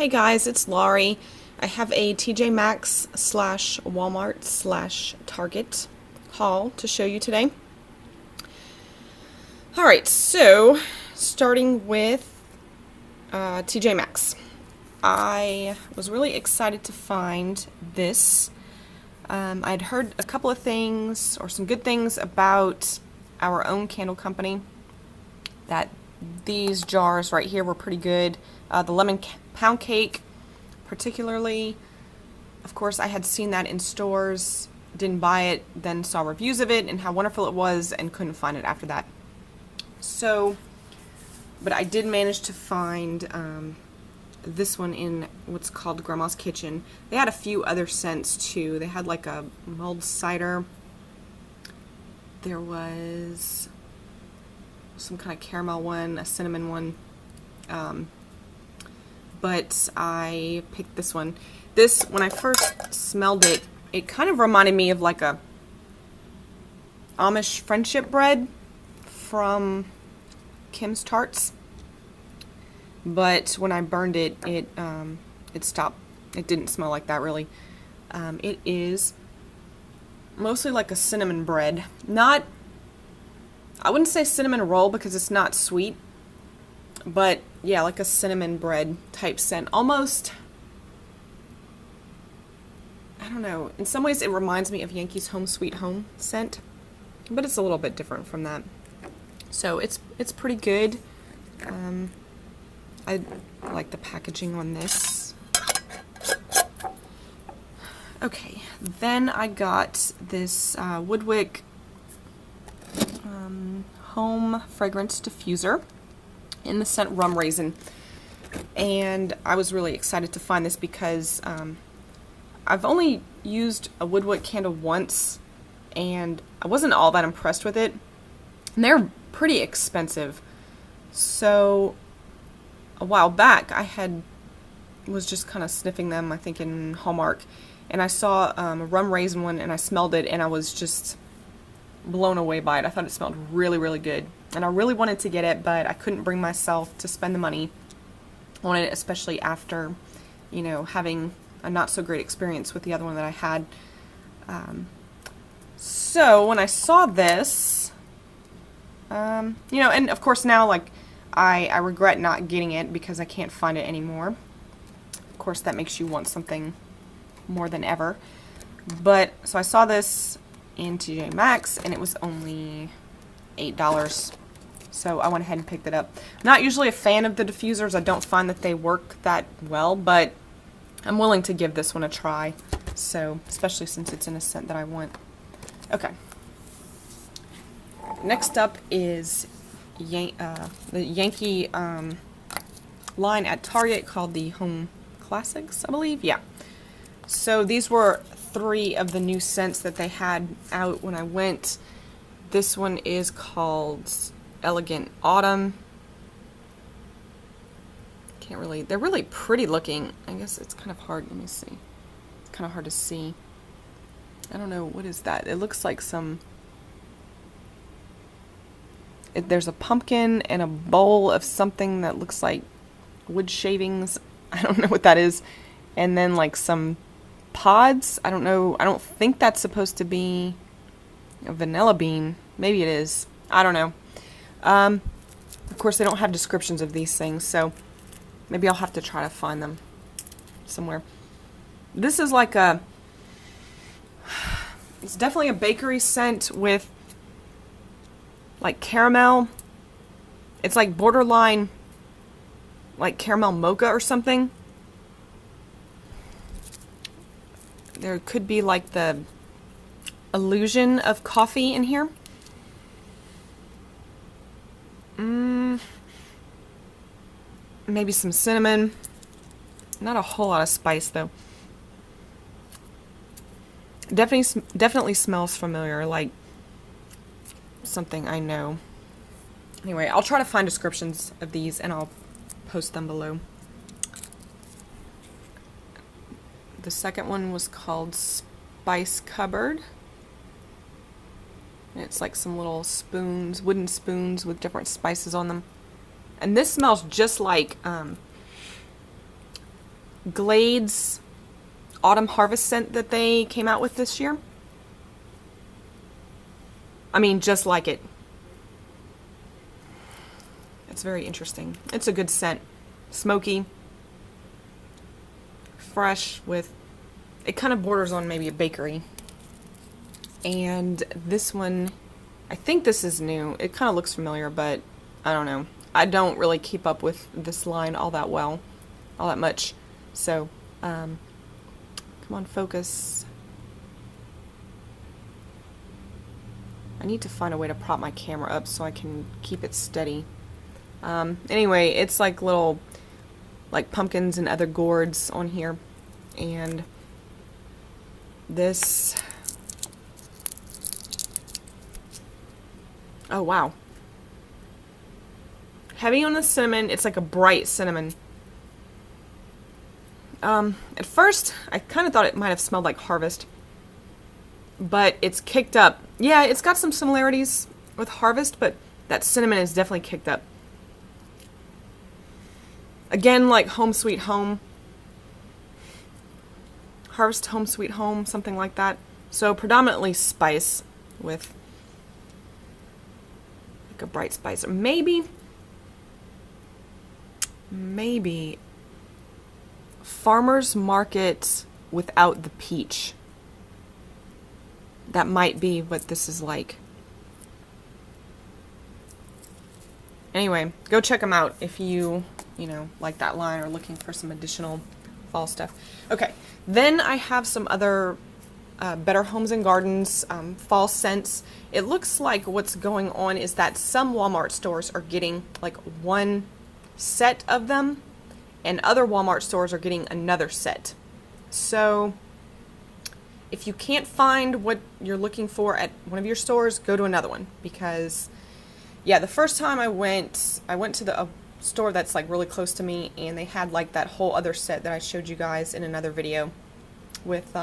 Hey guys, it's Laurie. I have a TJ Maxx slash Walmart slash Target haul to show you today. Alright, so starting with TJ Maxx. I was really excited to find this. I'd heard a couple of things, or some good things, about our own candle company, that these jars right here were pretty good. The lemon pound cake particularly. Of course, I had seen that in stores, didn't buy it, then saw reviews of it and how wonderful it was and couldn't find it after that. So, but I did manage to find this one in what's called Grandma's Kitchen. They had a few other scents too. They had like a mulled cider. There was some kind of caramel one, a cinnamon one. But I picked this one. This, when I first smelled it, it kind of reminded me of like a Amish friendship bread from Kim's Tarts. But when I burned it, it stopped. It didn't smell like that really. It is mostly like a cinnamon bread. Not, I wouldn't say cinnamon roll because it's not sweet. But yeah, like a cinnamon bread type scent. Almost, I don't know. In some ways it reminds me of Yankee's Home Sweet Home scent. But it's a little bit different from that. So it's pretty good. I like the packaging on this. Okay, then I got this Woodwick Home Fragrance Diffuser in the scent Rum Raisin. And I was really excited to find this because I've only used a Woodwick candle once and I wasn't all that impressed with it. And they're pretty expensive. So a while back I was just kind of sniffing them, I think in Hallmark, and I saw a Rum Raisin one and I smelled it and I was just blown away by it. I thought it smelled really, really good. And I really wanted to get it, but I couldn't bring myself to spend the money on it, especially after, you know, having a not so great experience with the other one that I had. So when I saw this, you know, and of course now, like, I regret not getting it because I can't find it anymore. Of course, that makes you want something more than ever. But, so I saw this in TJ Maxx, and it was only $8. So I went ahead and picked it up. I'm not usually a fan of the diffusers. I don't find that they work that well, but I'm willing to give this one a try. So, especially since it's in a scent that I want. Okay. Next up is the Yankee line at Target called the Home Classics, I believe. Yeah. So these were 3 of the new scents that they had out when I went. This one is called Elegant Autumn. They're really pretty looking. I guess it's kind of hard. Let me see. It's kind of hard to see. I don't know. What is that? It looks like there's a pumpkin and a bowl of something that looks like wood shavings. I don't know what that is. And then like some pods. I don't know. I don't think that's supposed to be a vanilla bean. Maybe it is. I don't know. Of course, they don't have descriptions of these things, so maybe I'll have to try to find them somewhere. This is like it's definitely a bakery scent with like caramel. It's like borderline like caramel mocha or something. There could be like the illusion of coffee in here. Maybe some cinnamon. Not a whole lot of spice though. Definitely smells familiar, like something I know. Anyway, I'll try to find descriptions of these and I'll post them below. The second one was called Spice Cupboard. And it's like some little spoons, wooden spoons with different spices on them. And this smells just like Glade's Autumn Harvest scent that they came out with this year. I mean, just like it. It's very interesting. It's a good scent. Smoky. Fresh with... It kind of borders on maybe a bakery. And this one, I think this is new. It kind of looks familiar, but I don't know. I don't really keep up with this line all that much. So, come on, focus. I need to find a way to prop my camera up so I can keep it steady. Anyway, it's like little, like pumpkins and other gourds on here. And this... Oh, wow. Heavy on the cinnamon. It's like a bright cinnamon. At first, I kind of thought it might have smelled like Harvest. But it's kicked up. Yeah, it's got some similarities with Harvest, but that cinnamon is definitely kicked up. Again, like Home Sweet Home. Harvest Home Sweet Home, something like that. So predominantly spice with like a bright spice. Maybe Farmer's Market without the peach. That might be what this is like. Anyway, go check them out if you like that line or looking for some additional fall stuff. Okay, then I have some other Better Homes and Gardens fall scents. It looks like what's going on is that some Walmart stores are getting like one set of them, and other Walmart stores are getting another set. So if you can't find what you're looking for at one of your stores, go to another one. Because, yeah, the first time I went to the store that's like really close to me, and they had like that whole other set that I showed you guys in another video with,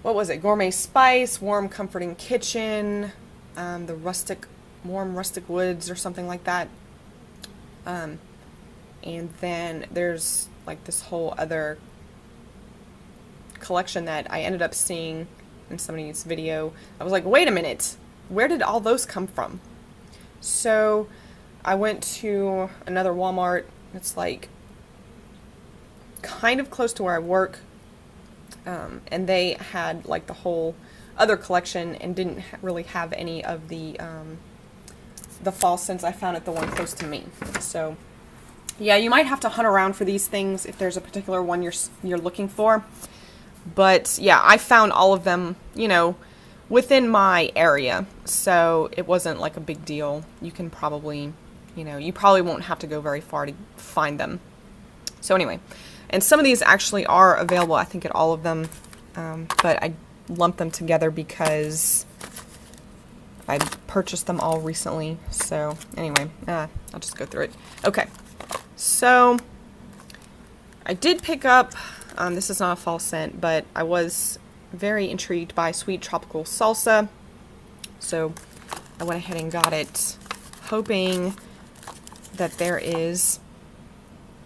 what was it? Gourmet Spice, Warm Comforting Kitchen, the Warm Rustic Woods or something like that. And then there's like this whole other collection that I ended up seeing in somebody's video. I was like, wait a minute, where did all those come from? So I went to another Walmart. It's like kind of close to where I work, and they had like the whole other collection and didn't really have any of the fall scents I found at the one close to me. So yeah, you might have to hunt around for these things if there's a particular one you're looking for. But yeah, I found all of them, within my area. So it wasn't like a big deal. You can probably, you probably won't have to go very far to find them. So anyway, and some of these actually are available, I think, at all of them. But I lumped them together because I purchased them all recently. So anyway, I'll just go through it. Okay, so I did pick up... this is not a fall scent, but I was very intrigued by Sweet Tropical Salsa. So I went ahead and got it, hoping that there is,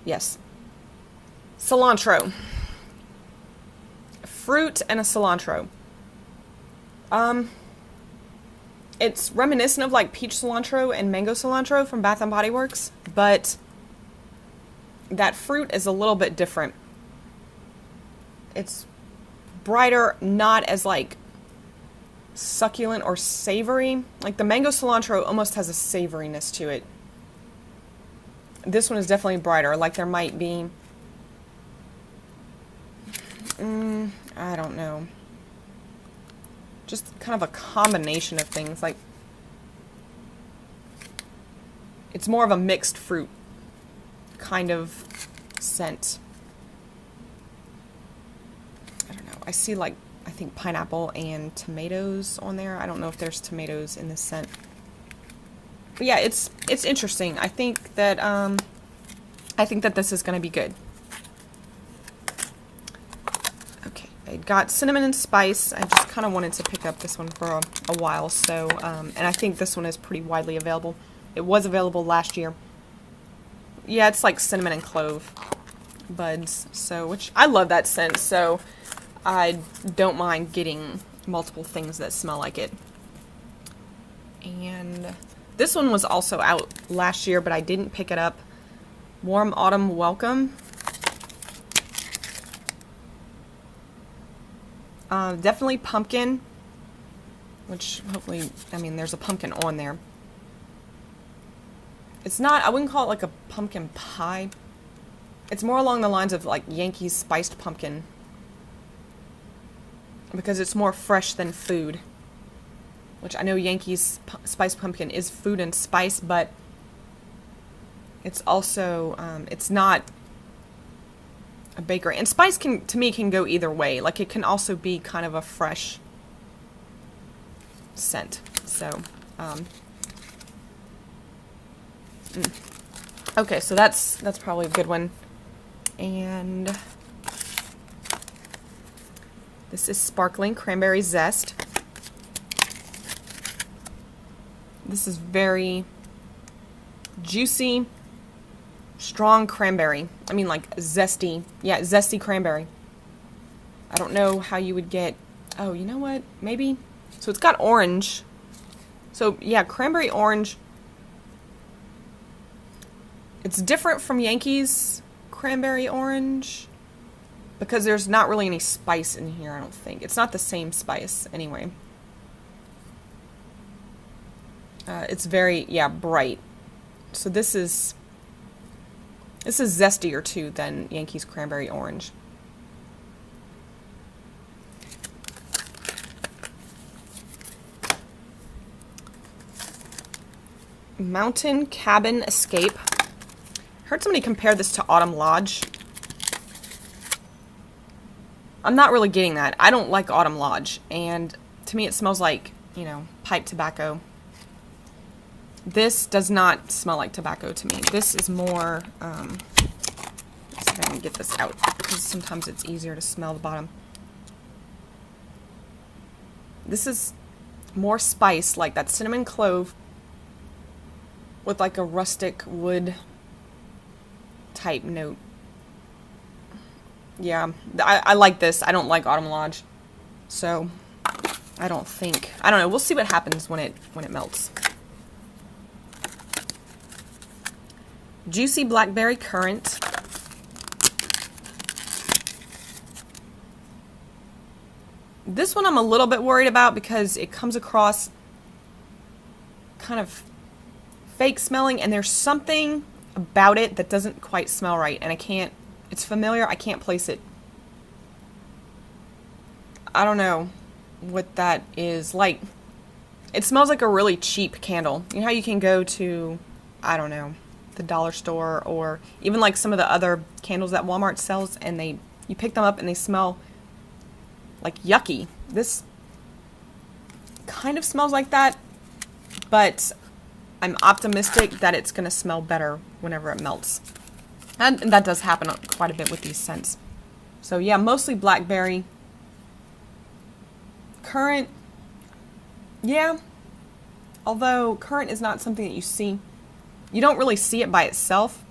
yes, cilantro. Fruit and a cilantro. It's reminiscent of like peach cilantro and mango cilantro from Bath & Body Works, but that fruit is a little bit different. It's brighter, not as like succulent or savory. Like the mango cilantro almost has a savoriness to it. This one is definitely brighter. Like there might be, I don't know, just kind of a combination of things. Like it's more of a mixed fruit kind of scent. I see like, I think pineapple and tomatoes on there. I don't know if there's tomatoes in this scent. But yeah, it's interesting. I think that this is going to be good. Okay, I got cinnamon and spice. I just kind of wanted to pick up this one for a while. So, and I think this one is pretty widely available. It was available last year. Yeah, it's like cinnamon and clove. buds. So, which I love that scent, so I don't mind getting multiple things that smell like it. And this one was also out last year, but I didn't pick it up. Warm Autumn Welcome. Definitely pumpkin, which hopefully, I mean, there's a pumpkin on there. It's not, I wouldn't call it like a pumpkin pie. It's more along the lines of like Yankees spiced pumpkin, because it's more fresh than food. Which I know Yankees spiced pumpkin is food and spice, but it's also, it's not a bakery. And spice can, to me, can go either way. Like, it can also be kind of a fresh scent. So, okay, so that's probably a good one. And this is Sparkling Cranberry Zest. This is very juicy, strong cranberry. I mean, like zesty. Yeah, zesty cranberry. I don't know how you would get... Oh, you know what? Maybe... So it's got orange. So, yeah, cranberry orange. It's different from Yankees cranberry orange, because there's not really any spice in here, I don't think. It's not the same spice, anyway. It's very, yeah, bright. So this is zestier, too, than Yankees cranberry orange. Mountain Cabin Escape. Heard somebody compare this to Autumn Lodge. I'm not really getting that. I don't like Autumn Lodge, and to me it smells like, you know, pipe tobacco. This does not smell like tobacco to me. This is more, let's see if I can get this out, because sometimes it's easier to smell the bottom. This is more spice, like that cinnamon clove with like a rustic wood type note. Yeah, I like this. I don't like Autumn Lodge. So, I don't know. We'll see what happens when it melts. Juicy Blackberry Currant. This one I'm a little bit worried about because it comes across kind of fake smelling, and there's something about it that doesn't quite smell right, and I can't, it's familiar, I can't place it. I don't know what that is. Like, it smells like a really cheap candle. You know how you can go to, I don't know, the dollar store, or even like some of the other candles that Walmart sells, and you pick them up and they smell like yucky. This kind of smells like that, but I'm optimistic that it's going to smell better whenever it melts. And that does happen quite a bit with these scents. So yeah, mostly blackberry. Currant, yeah. Although currant is not something that you see. You don't really see it by itself.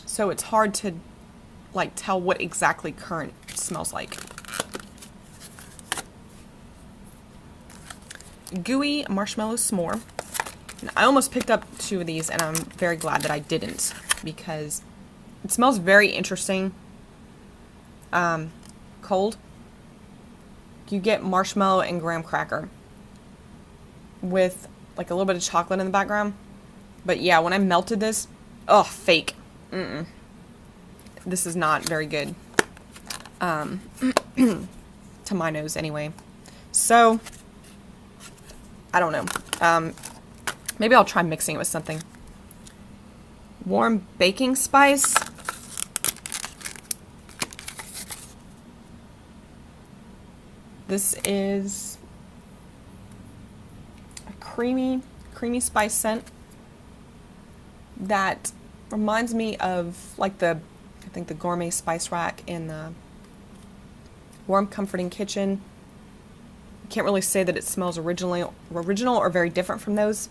So it's hard to like tell what exactly currant smells like. Gooey Marshmallow Smore. And I almost picked up 2 of these, and I'm very glad that I didn't, because it smells very interesting. Cold. You get marshmallow and graham cracker with like a little bit of chocolate in the background. But yeah, when I melted this, oh, fake. This is not very good. To my nose anyway. So, I don't know. Maybe I'll try mixing it with something. Warm baking spice. This is a creamy spice scent that reminds me of like I think the Gourmet Spice Rack in the Warm Comforting Kitchen. Can't really say that it smells original or very different from those.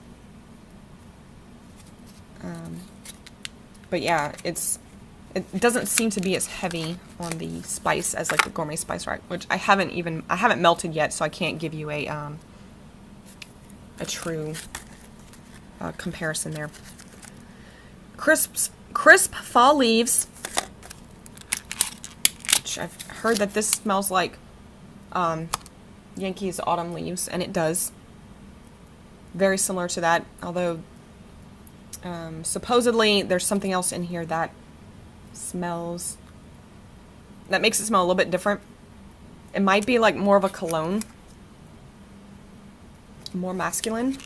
But yeah, it's It doesn't seem to be as heavy on the spice as like the Gourmet Spice Rack, which I haven't melted yet, so I can't give you a true comparison there. Crisp fall leaves, which I've heard that this smells like Yankees autumn leaves, and it does. Very similar to that, although supposedly there's something else in here that makes it smell a little bit different. It might be like more of a cologne, more masculine.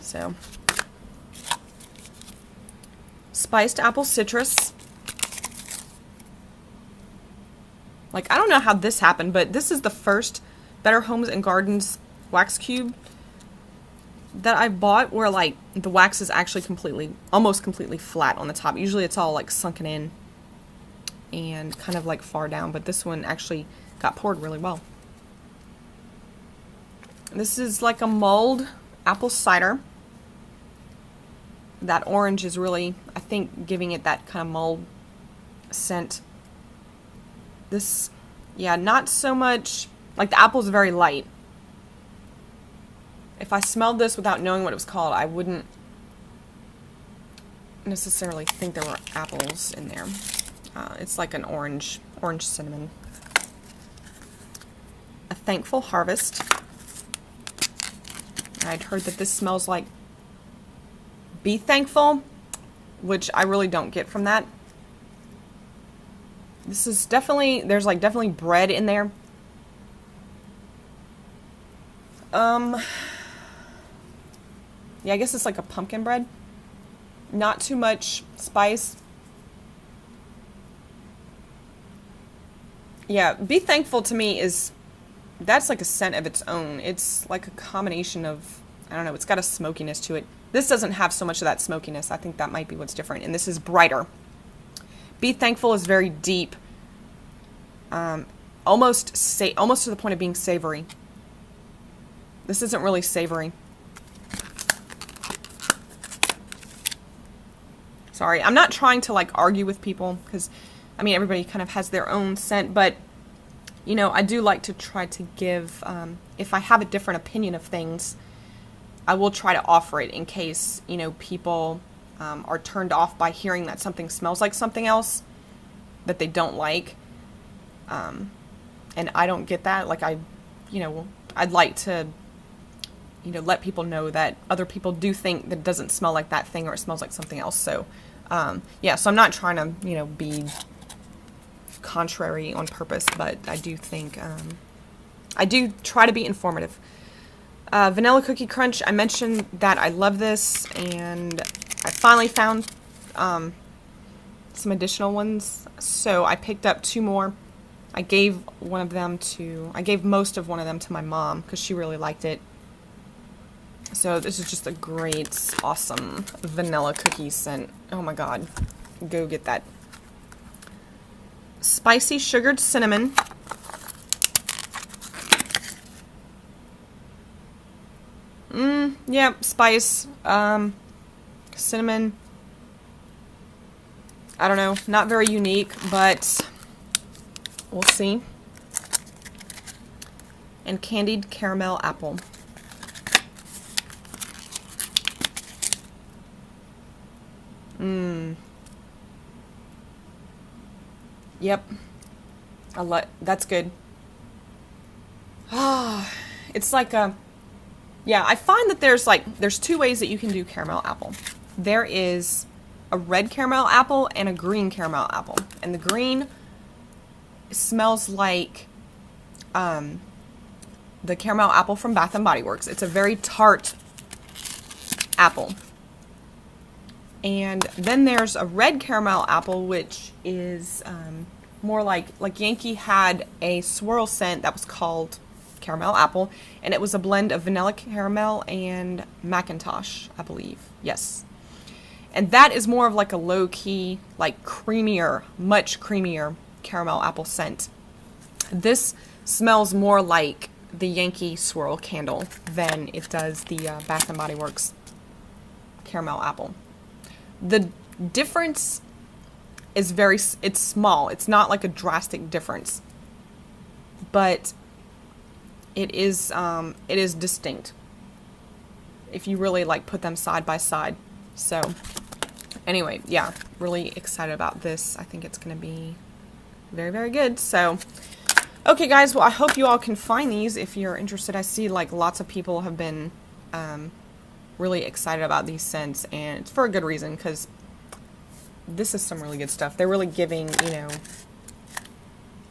So, spiced apple citrus. Like, I don't know how this happened, but this is the first Better Homes and Gardens wax cube that I bought where like the wax is actually almost completely flat on the top. Usually it's all like sunken in and kind of like far down, but this one actually got poured really well. This is like a mulled apple cider. That orange is really, I think, giving it that kind of mulled scent. This, yeah, not so much, like the apple is very light. If I smelled this without knowing what it was called, I wouldn't necessarily think there were apples in there. It's like an orange cinnamon. A Thankful Harvest. I'd heard that this smells like Be Thankful, which I really don't get from that. This is definitely, there's like definitely bread in there. Yeah, I guess it's like a pumpkin bread. Not too much spice. Yeah, Be Thankful to me that's like a scent of its own. It's like a combination of, I don't know, it's got a smokiness to it. This doesn't have so much of that smokiness. I think that might be what's different. And this is brighter. Be Thankful is very deep. Almost to the point of being savory. This isn't really savory. Sorry, I'm not trying to like argue with people because, I mean, everybody kind of has their own scent, but you know, I do like to try to give, if I have a different opinion of things, I will try to offer it in case, you know, people are turned off by hearing that something smells like something else that they don't like. And I don't get that. Like I'd like to, you know, let people know that other people do think that it doesn't smell like that thing or it smells like something else. So, yeah, so I'm not trying to, you know, be contrary on purpose, but I do think, I do try to be informative. Vanilla Cookie Crunch, I mentioned that I love this, and I finally found some additional ones, so I picked up 2 more. I gave most of one of them to my mom because she really liked it. So this is just a great, awesome vanilla cookie scent. Oh my god, go get that. Spicy Sugared Cinnamon. Yeah, spice, cinnamon. I don't know, not very unique, but we'll see. And Candied Caramel Apple. Yep. That's good. Ah, it's like a, yeah, I find that there's 2 ways that you can do caramel apple. There is a red caramel apple and a green caramel apple. And the green smells like the caramel apple from Bath and Body Works. It's a very tart apple. And then there's a red caramel apple, which is more like Yankee had a swirl scent that was called caramel apple, and it was a blend of vanilla caramel and Macintosh, I believe. Yes. And that is more of like a low-key, like creamier, much creamier caramel apple scent. This smells more like the Yankee swirl candle than it does the Bath and Body Works caramel apple. The difference is it's small. It's not like a drastic difference, but it is distinct if you really like put them side by side. So anyway, yeah, really excited about this. I think it's going to be very, very good. So, okay guys, well I hope you all can find these if you're interested. I see like lots of people have been really excited about these scents, and it's for a good reason, because this is some really good stuff. They're really giving, you know,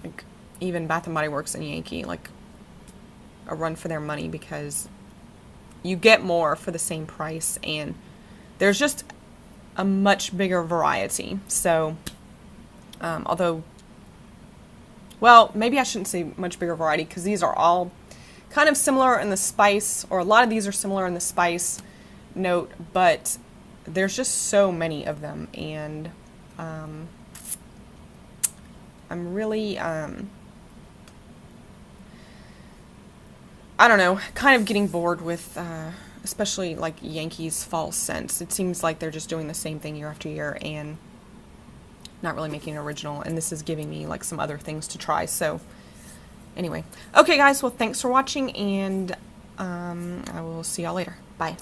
like even Bath & Body Works and Yankee like a run for their money, because you get more for the same price, and there's just a much bigger variety. So, although, well, maybe I shouldn't say much bigger variety, because these are all kind of similar in the spice, or a lot of these are similar in the spice note, but there's just so many of them, and I'm really, I don't know, kind of getting bored with, especially like Yankees fall scents. It seems like they're just doing the same thing year after year and not really making it original, and this is giving me like some other things to try. So anyway, okay guys, well thanks for watching, and I will see y'all later. Bye.